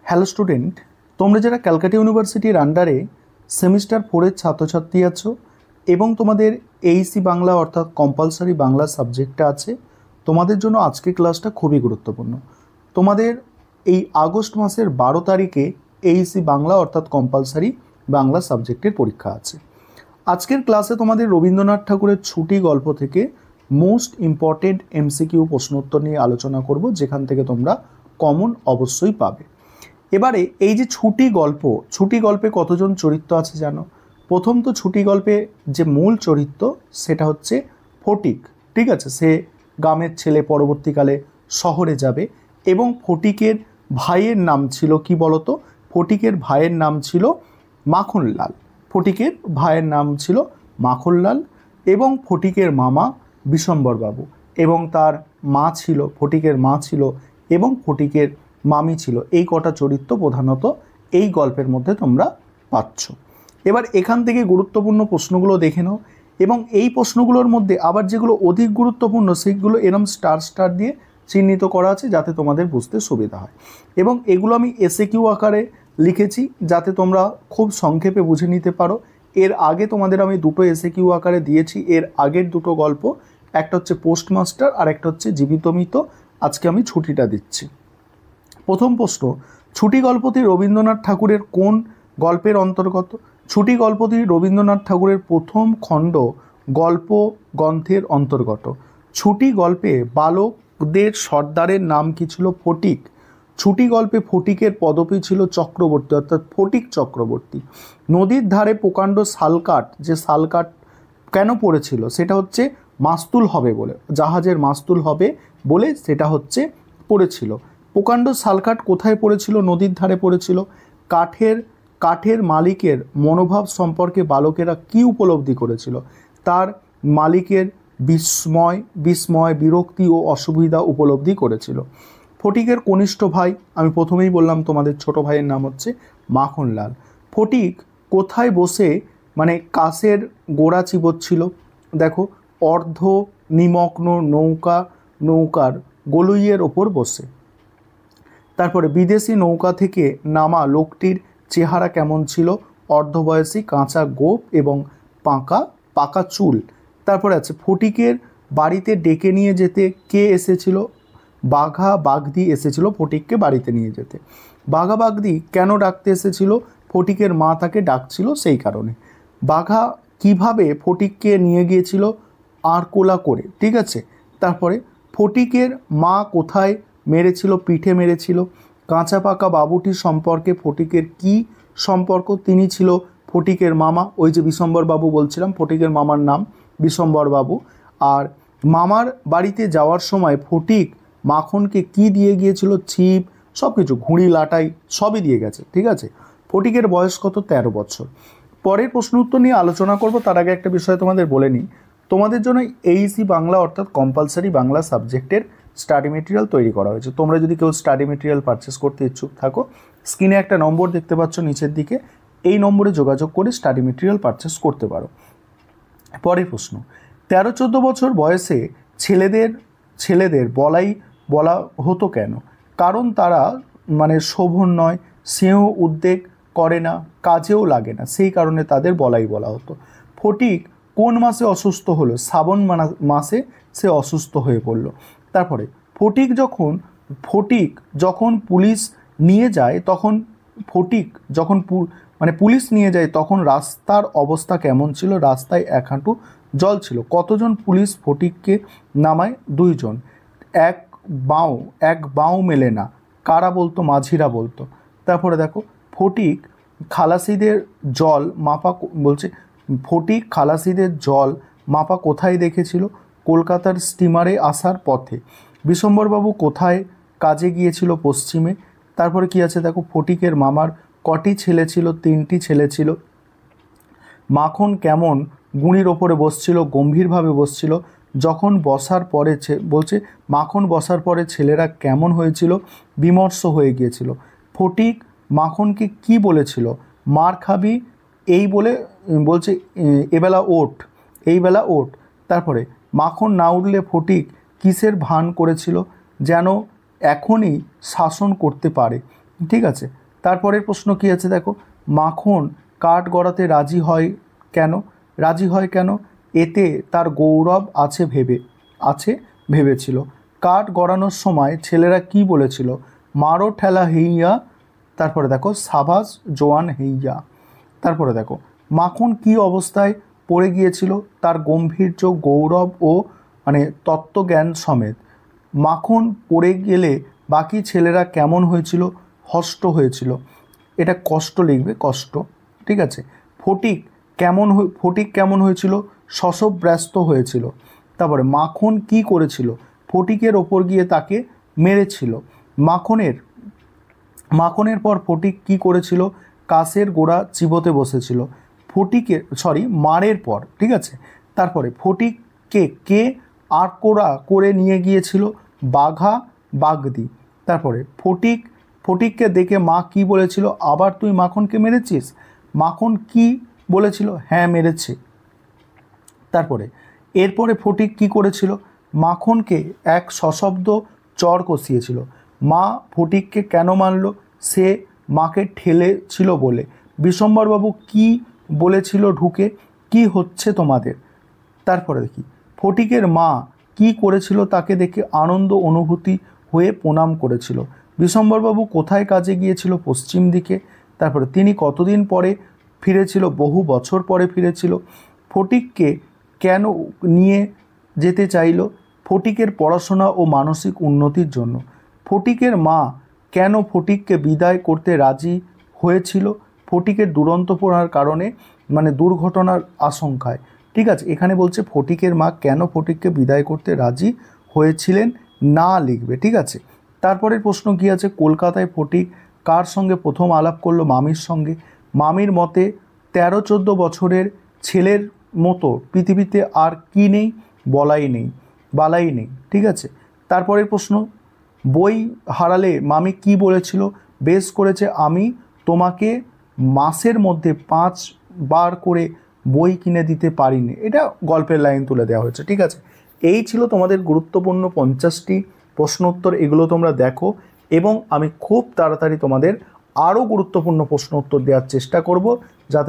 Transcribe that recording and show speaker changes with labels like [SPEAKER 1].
[SPEAKER 1] Hello student, তোমরা যারা ক্যালকাটা ইউনিভার্সিটির আন্ডারে সেমিস্টার 4-এর ছাত্রছাত্রী আছো এবং তোমাদের এইসি বাংলা অর্থাৎ কম্পালসারি বাংলা সাবজেক্টটা আছে, তোমাদের জন্য আজকের ক্লাসটা খুবই গুরুত্বপূর্ণ। তোমাদের এই আগস্ট মাসের 12 তারিখে এইসি বাংলা অর্থাৎ কম্পালসারি বাংলা সাবজেক্টের পরীক্ষা আছে। আজকের ক্লাসে তোমাদের রবীন্দ্রনাথ ঠাকুরের ছুটি গল্প থেকে মোস্ট ইম্পর্টেন্ট এমসিকিউ প্রশ্নোত্তর নিয়ে আলোচনা করব, যেখান থেকে তোমরা কমন অবশ্যই পাবে। এবারে এই যে ছুটি গল্পে কতজন চরিত্র আছে জানো? প্রথম তো ছুটি গল্পে যে মূল চরিত্র সেটা হচ্ছে ফটিক। ঠিক আছে, সে গ্রামের ছেলে, পরবর্তীকালে শহরে যাবে এবং ফটিকের ভাইয়ের নাম ছিল কি বলতো? ফটিকের ভাইয়ের নাম ছিল মাখনলাল। ফটিকের ভাইয়ের নাম ছিল মাখনলাল এবং ফটিকের মামা বিশম্বরবাবু এবং তার মা ছিল, ফটিকের মা ছিল এবং ফটিকের মামি ছিল। এই কটা চরিত্র প্রধানত এই গল্পের মধ্যে তোমরা পাচ্ছ। এবার এখান থেকে গুরুত্বপূর্ণ প্রশ্নগুলো দেখে নাও এবং এই প্রশ্নগুলোর মধ্যে আবার যেগুলো অধিক গুরুত্বপূর্ণ সেগুলো এরম স্টার দিয়ে চিহ্নিত করা আছে যাতে তোমাদের বুঝতে সুবিধা হয়। এবং এগুলো আমি এসএকিউ আকারে লিখেছি যাতে তোমরা খুব সংক্ষেপে বুঝে নিতে পারো। এর আগে তোমাদের আমি দুটো এসএকিউ আকারে দিয়েছি, এর আগের দুটো গল্প, একটা হচ্ছে পোস্টমাস্টার আর একটা হচ্ছে জীবিত মৃত। আজকে আমি ছুটিটা দিচ্ছি। প্রথম প্রশ্ন, ছুটি গল্পটি রবীন্দ্রনাথ ঠাকুরের কোন গল্পের অন্তর্গত? ছুটি গল্পটি রবীন্দ্রনাথ ঠাকুরের প্রথম খণ্ড গল্প গ্রন্থের অন্তর্গত। ছুটি গল্পে বালকদের সর্দারের নাম কি ছিল? ফটিক। ছুটি গল্পে ফটিকের পদবী ছিল চক্রবর্তী, অর্থাৎ ফটিক চক্রবর্তী। নদীর ধারে প্রকাণ্ড শালকাঠ, যে শালকাঠ কেন পড়েছিল? সেটা হচ্ছে মাস্তুল হবে বলে, জাহাজের মাস্তুল হবে বলে সেটা হচ্ছে পড়েছিল। প্রকাণ্ড শালকাঠ কোথায় পড়েছিল? নদীর ধারে পড়েছিল। কাঠের মালিকের মনোভাব সম্পর্কে বালকেরা কি উপলব্ধি করেছিল? তার মালিকের বিস্ময়, বিরক্তি ও অসুবিধা উপলব্ধি করেছিল। ফটিকের কনিষ্ঠ ভাই, আমি প্রথমেই বললাম তোমাদের ছোট ভাইয়ের নাম হচ্ছে মাখনলাল। ফটিক কোথায় বসে কাছের গোড়া চিবোচ্ছিল? দেখো, অর্ধ নিমগ্ন নৌকার গলুইয়ের ওপর বসে। তারপরে বিদেশি নৌকা থেকে নামা লোকটির চেহারা কেমন ছিল? অর্ধবয়সী, কাঁচা গোঁফ এবং পাকা চুল। তারপরে আছে ফটিকের বাড়িতে ডেকে নিয়ে যেতে কে এসেছিল? বাগদি এসেছিল ফটিককে বাড়িতে নিয়ে যেতে। বাগদি কেন ডাকতে এসেছিল? ফটিকের মা তাকে ডাকছিল সেই কারণে। বাঘা কিভাবে ফটিককে নিয়ে গিয়েছিল? আরকোলা করে। ঠিক আছে, তারপরে ফটিকের মা কোথায় মেরেছিল? পিঠে মেরেছিল। কাঁচা পাকা বাবুটির সম্পর্কে ফটিকের কি সম্পর্ক? তিনি ছিল ফটিকের মামা, ওই যে বিশম্বরবাবু বলছিলাম, ফটিকের মামার নাম বিশম্বরবাবু। আর মামার বাড়িতে যাওয়ার সময় ফটিক মাখনকে কি দিয়ে গিয়েছিল? ছিপ, সব কিছু, ঘুড়ি লাটাই সবই দিয়ে গেছে। ঠিক আছে, ফটিকের বয়স কত? 13 বছর। পরের প্রশ্ন উত্তর নিয়ে আলোচনা করব, তার আগে একটা বিষয় তোমাদের বলে নিই। তোমাদের জন্য এইসি বাংলা অর্থাৎ কম্পালসারি বাংলা সাবজেক্টের স্টাডি মেটেরিয়াল তৈরি করা হয়েছে। তোমরা যদি কেউ স্টাডি মেটেরিয়াল পারচেস করতে ইচ্ছুক থাকো, স্ক্রিনে একটা নম্বর দেখতে পাচ্ছ নিচের দিকে, এই নম্বরে যোগাযোগ করে স্টাডি মেটেরিয়াল পারচেস করতে পারো। পরের প্রশ্ন, 13-14 বছর বয়সে ছেলেদের বলা হতো কেন? কারণ তারা শোভন নয়, স্নেহ উদ্বেগ করে না, কাজেও লাগে না, সেই কারণে তাদের বলা হতো। ফটিক কোন মাসে অসুস্থ হলো? শ্রাবণ মাসে সে অসুস্থ হয়ে পড়ল। তারপরে ফটিক যখন পুলিশ নিয়ে যায় তখন পুলিশ নিয়ে যায় তখন রাস্তার অবস্থা কেমন ছিল? রাস্তায় 1 হাঁটু জল ছিল। কতজন পুলিশ ফটিককে নামায়? 2 জন। এক বাঁও মেলে না, কারা বলতো? মাঝিরা বলতো। তারপরে দেখো, ফটিক খালাসিদের জল মাপা কোথায় দেখেছিল? কলকাতার স্টিমারে আসার পথে। বিশম্বরবাবু কোথায় কাজে গিয়েছিল? পশ্চিমে। তারপরে কি আছে দেখো, ফটিকের মামার কটি ছেলে ছিল? 3টি ছেলে ছিল। মাখন কেমন গুঁড়ির ওপরে বসছিল? গম্ভীরভাবে বসছিল। যখন বসার পরে মাখন বসার পরে ছেলেরা কেমন হয়েছিল? বিমর্ষ হয়ে গিয়েছিল। ফটিক মাখনকে কি বলেছিল? মার খাবি, এই বলে বলছে এইবেলা ওঠ। তারপরে মাখন না উঠলে ফটিক কিসের ভান করেছিল? যেন এখনই শাসন করতে পারে। ঠিক আছে। তারপরের প্রশ্ন কি আছে দেখো, মাখন কাঠ গড়াতে রাজি হয় কেন? রাজি হয় কেন? এতে তার গৌরব আছে ভেবেছিল। কাঠ গড়ানোর সময় ছেলেরা কি বলেছিল? মারো ঠেলা হেইয়া। তারপরে দেখো সাবাস জোয়ান হেইয়া। তারপরে দেখো, মাখন কি অবস্থায় পড়ে গিয়েছিল? তার গম্ভীর্য, গৌরব ও তত্ত্বজ্ঞান সমেত। মাখন পড়ে গেলে বাকি ছেলেরা কেমন হয়েছিল? হষ্ট হয়েছিল। এটা কষ্ট লিখবে, কষ্ট। ঠিক আছে। ফটিক কেমন হয়েছিল? শশব্যস্ত হয়েছিল। তারপরে মাখন কি করেছিল? ফটিকের ওপর গিয়ে তাকে মেরেছিল। মাখনের পর ফটিক কি করেছিল? কাছের গোড়া চিবোতে বসেছিল। মারের পর, ঠিক আছে। তারপরে ফটিককে কে আড়কোড়া করে নিয়ে গিয়েছিল? বাগদি। তারপরে ফটিককে দেখে মা কি বলেছিল? আবার তুই মাখনকে মেরেছিস? মাখন কি বলেছিল? হ্যাঁ, মেরেছে। তারপরে এরপরে ফটিক কি করেছিল? মাখনকে এক সশব্দ চর কষিয়েছিল। মা ফটিককে কেন মারল? সে মাকে ঠেলেছিল বলে। বিশম্বরবাবু কি বলেছিল ঢুকে? কি হচ্ছে তোমাদের? তারপরে দেখি, ফটিকের মা কি করেছিল? তাকে দেখে আনন্দ অনুভূতি হয়ে প্রণাম করেছিল। বিশম্বরবাবু কোথায় কাজে গিয়েছিল? পশ্চিম দিকে। তারপরে তিনি কতদিন পরে ফিরেছিল? বহু বছর পরে ফিরেছিল। ফটিককে কেন নিয়ে যেতে চাইল? ফটিকের পড়াশোনা ও মানসিক উন্নতির জন্য। ফটিকের মা কেন ফটিককে বিদায় করতে রাজি হয়েছিল? ফটিকের দুরন্ত পড়ার কারণে, দুর্ঘটনার আশঙ্কায়। ঠিক আছে, এখানে বলছে ফটিকের মা কেন ফটিককে বিদায় করতে রাজি হয়েছিলেন, না লিখবে। ঠিক আছে। তারপরের প্রশ্ন কি আছে, কলকাতায় ফটিক কার সঙ্গে প্রথম আলাপ করলো? মামির সঙ্গে। মামির মতে 13-14 বছরের ছেলের মতো পৃথিবীতে আর কি নেই? বালাই নেই। ঠিক আছে। তারপরের প্রশ্ন, বই হারালে মামি কি বলেছিল? বেশ করেছে, আমি তোমাকে মাসের মধ্যে 5 বার করে বই কিনে দিতে পারিনি। এটা গল্পের লাইন তুলে দেওয়া হয়েছে। ঠিক আছে। এই ছিল তোমাদের গুরুত্বপূর্ণ 50টি প্রশ্ন উত্তর। এগুলো তোমরা দেখো এবং আমি খুব তাড়াতাড়ি তোমাদের আরও গুরুত্বপূর্ণ প্রশ্ন উত্তর দেওয়ার চেষ্টা করব, যাতে